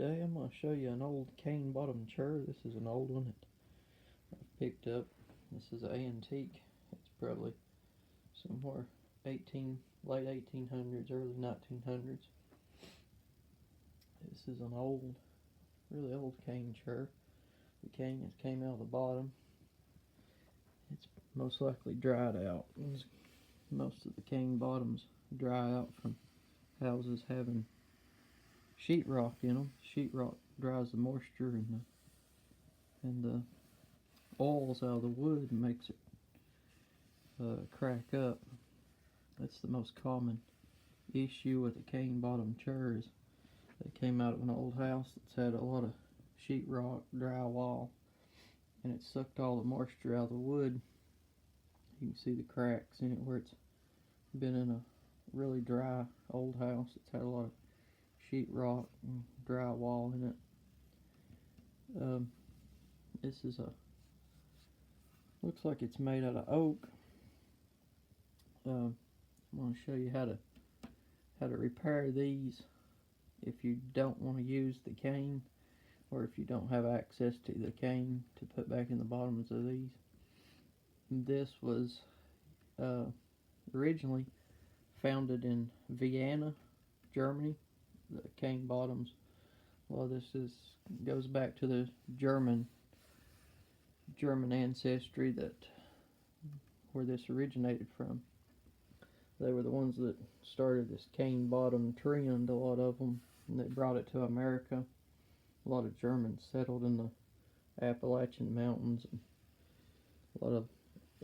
Today I'm going to show you an old cane bottom chair. This is an old one that I've picked up. This is an antique. It's probably somewhere late 1800s, early 1900s. This is an old, really old cane chair. The cane has came out of the bottom. It's most likely dried out. Most of the cane bottoms dry out from houses having sheetrock in them. Sheetrock dries the moisture and the oils out of the wood and makes it crack up. That's the most common issue with a cane bottom chair. Is they came out of an old house that's had a lot of sheetrock, drywall, and it sucked all the moisture out of the wood. You can see the cracks in it where it's been in a really dry old house. It's had a lot of sheetrock and drywall in it. This is looks like it's made out of oak. I'm going to show you how to repair these if you don't want to use the cane, or if you don't have access to the cane to put back in the bottoms of these. This was originally founded in Vienna, Germany. The cane bottoms, well, this goes back to the German ancestry, that where this originated from. They were the ones that started this cane bottom trend, a lot of them, and they brought it to America. A lot of Germans settled in the Appalachian Mountains, and a lot of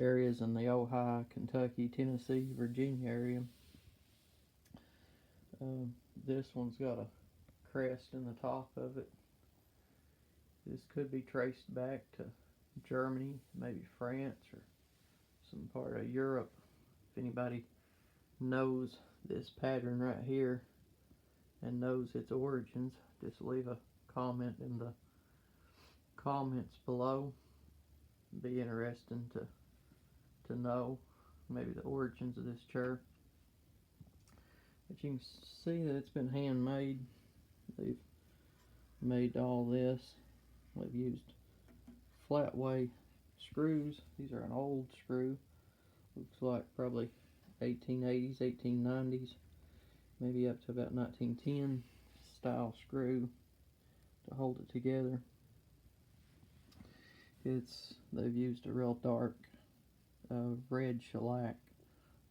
areas in the Ohio, Kentucky, Tennessee, Virginia area. This one's got a crest in the top of it. This could be traced back to Germany, maybe France, or some part of Europe. If anybody knows this pattern right here and knows its origins, just leave a comment in the comments below. It'd be interesting to know maybe the origins of this chair. But you can see that it's been handmade. They've made all this. They've used flatway screws. These are an old screw. Looks like probably 1880s, 1890s, maybe up to about 1910 style screw to hold it together. They've used a real dark red shellac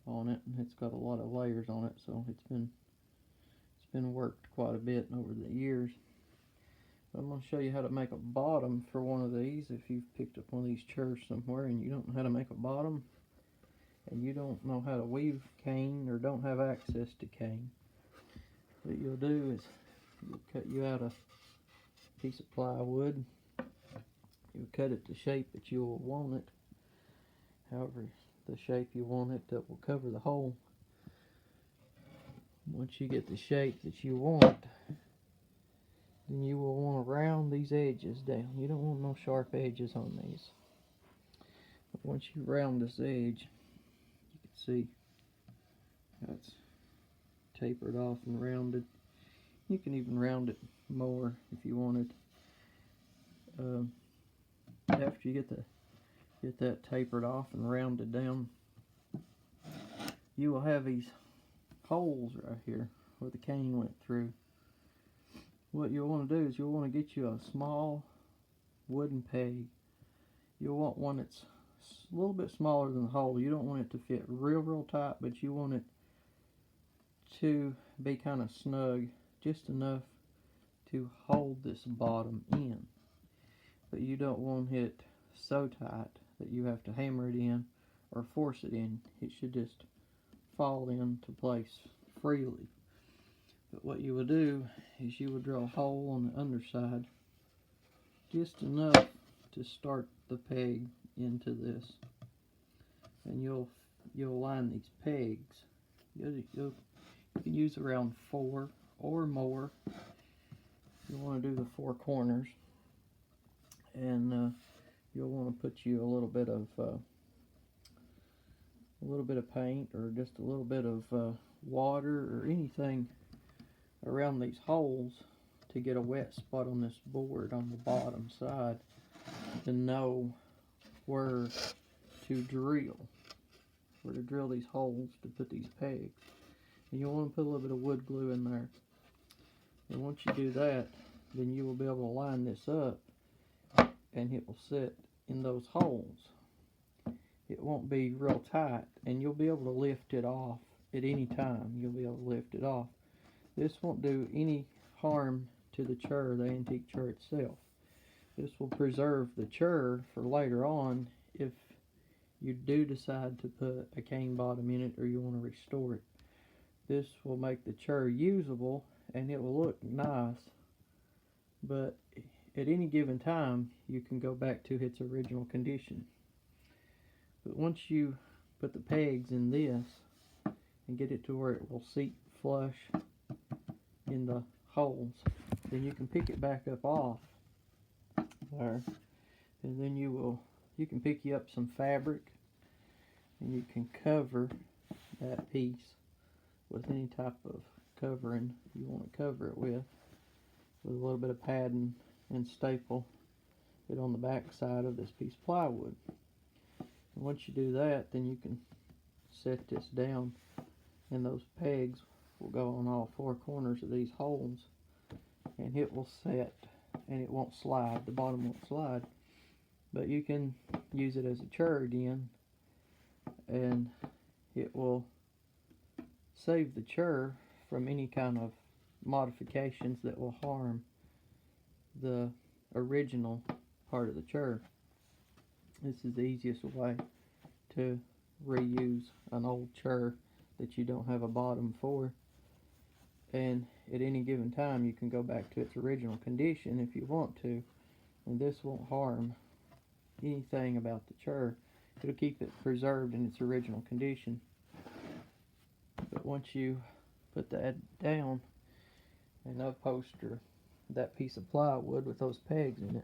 on it, and it's got a lot of layers on it, so it's been worked quite a bit over the years. But I'm going to show you how to make a bottom for one of these. If you've picked up one of these chairs somewhere and you don't know how to make a bottom, and you don't know how to weave cane, or don't have access to cane, what you'll do is you'll cut you out a piece of plywood. You'll cut it the shape that you'll want it, however the shape you want it, that will cover the hole. Once you get the shape that you want, then you will want to round these edges down. You don't want no sharp edges on these. But once you round this edge, you can see how it's tapered off and rounded. You can even round it more if you wanted. After you get that tapered off and rounded down, you will have these holes right here where the cane went through. What you'll want to do is you'll want to get you a small wooden peg. You'll want one that's a little bit smaller than the hole. You don't want it to fit real tight, but you want it to be kind of snug, just enough to hold this bottom in. But you don't want it so tight that you have to hammer it in or force it in. It should just fall into place freely. But what you will do is you will drill a hole on the underside, just enough to start the peg into this, and you'll line these pegs. You can use around 4 or more. You want to do the 4 corners, and you'll want to put you a little bit of paint, or just a little bit of water or anything around these holes to get a wet spot on this board on the bottom side to know where to drill these holes to put these pegs. And you want to put a little bit of wood glue in there. And once you do that, then you will be able to line this up and it will sit in those holes. It won't be real tight, and you'll be able to lift it off at any time. You'll be able to lift it off. This won't do any harm to the chair, the antique chair itself. This will preserve the chair for later on if you do decide to put a cane bottom in it or you want to restore it. This will make the chair usable and it will look nice, but at any given time you can go back to its original condition. But once you put the pegs in this and get it to where it will seat flush in the holes, then you can pick it back up off there, and then you can pick you up some fabric and you can cover that piece with any type of covering you want to cover it with a little bit of padding, and staple it on the back side of this piece of plywood. And once you do that, then you can set this down, and those pegs will go on all four corners of these holes, and it will set, and it won't slide. The bottom won't slide, but you can use it as a chair again, and it will save the chair from any kind of modifications that will harm the original part of the chair. This is the easiest way to reuse an old chair that you don't have a bottom for, and at any given time you can go back to its original condition if you want to, and this won't harm anything about the chair. It'll keep it preserved in its original condition. But once you put that down and upholster that piece of plywood with those pegs in it,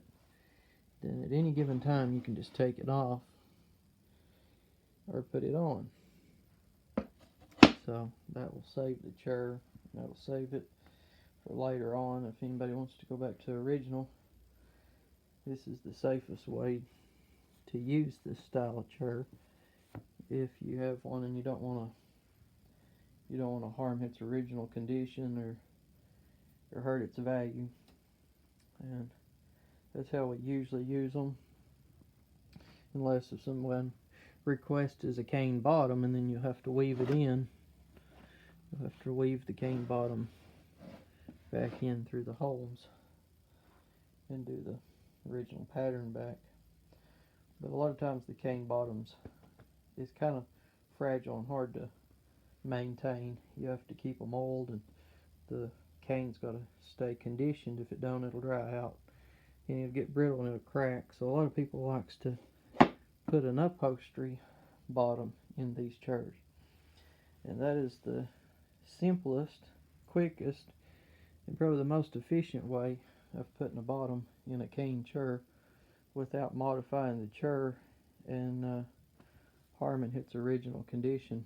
then at any given time you can just take it off or put it on. So that will save the chair. That will save it for later on if anybody wants to go back to original. This is the safest way to use this style of chair if you have one and you don't want to harm its original condition or hurt its value. And that's how we usually use them, unless if someone requests a cane bottom, and then you have to weave it in. You'll have to weave the cane bottom back in through the holes and do the original pattern back. But a lot of times the cane bottoms is kind of fragile and hard to maintain. You have to keep them oiled, and the cane's got to stay conditioned. If it don't, it'll dry out and it'll get brittle and it'll crack. So a lot of people likes to put an upholstery bottom in these chairs, and that is the simplest, quickest, and probably the most efficient way of putting a bottom in a cane chair without modifying the chair and harming its original condition.